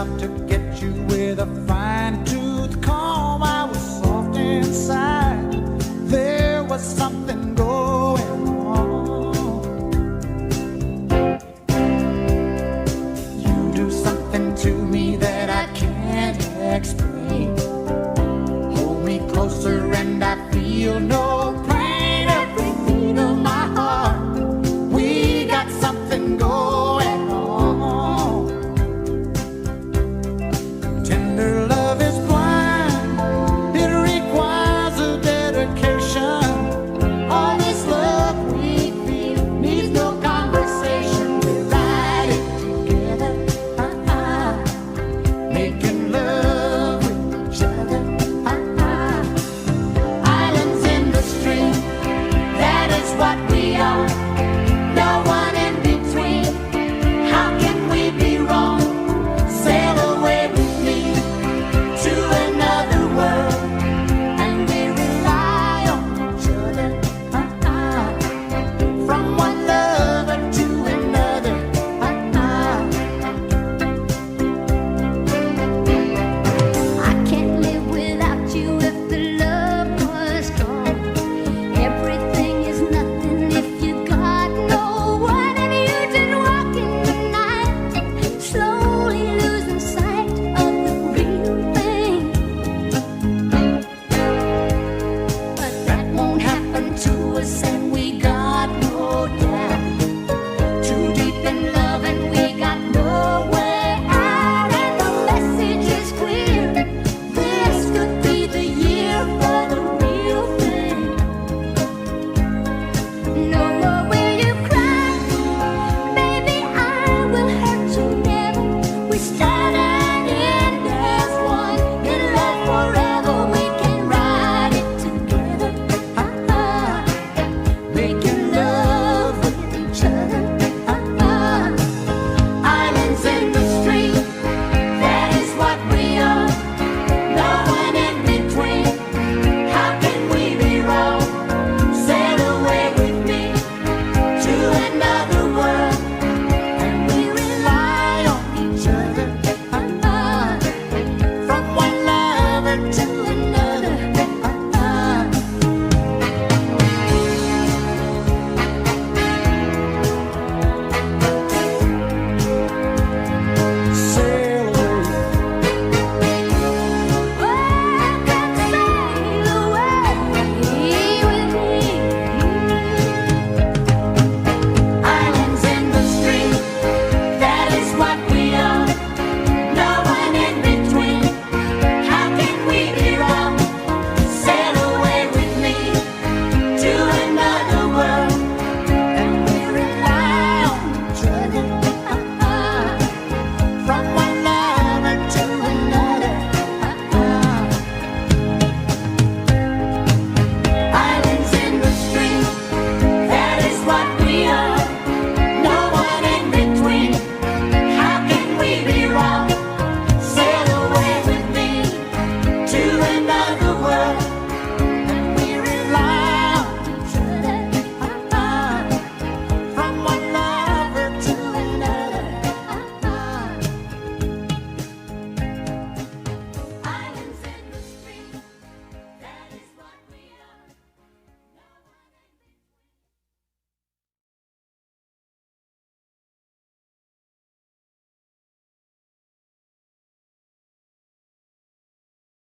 out to get you with a fine tooth comb. I was soft inside. There was something going on. You do something to me that I can't explain. Hold me closer and I feel no pain. Every beat of my heart, we got something going on. Tender love is blind, it requires a dedication. All this love we feel needs no conversation. We ride it together, making love with each other. Islands in the stream, that is what we are. No one in between. How can we be wrong? Sail away with me to another world, and we rely on each other. From one lover to another. I can't live without you if the love was gone. Everything is nothing if you got no one, and you just walk in the night, slowly losing sight of the real thing. But that won't happen to us, and we got no doubt. Too deep in love, and we got no way out. And the message is clear: this could be the year for the real thing. No more will you cry, baby. I will hurt you never. We start.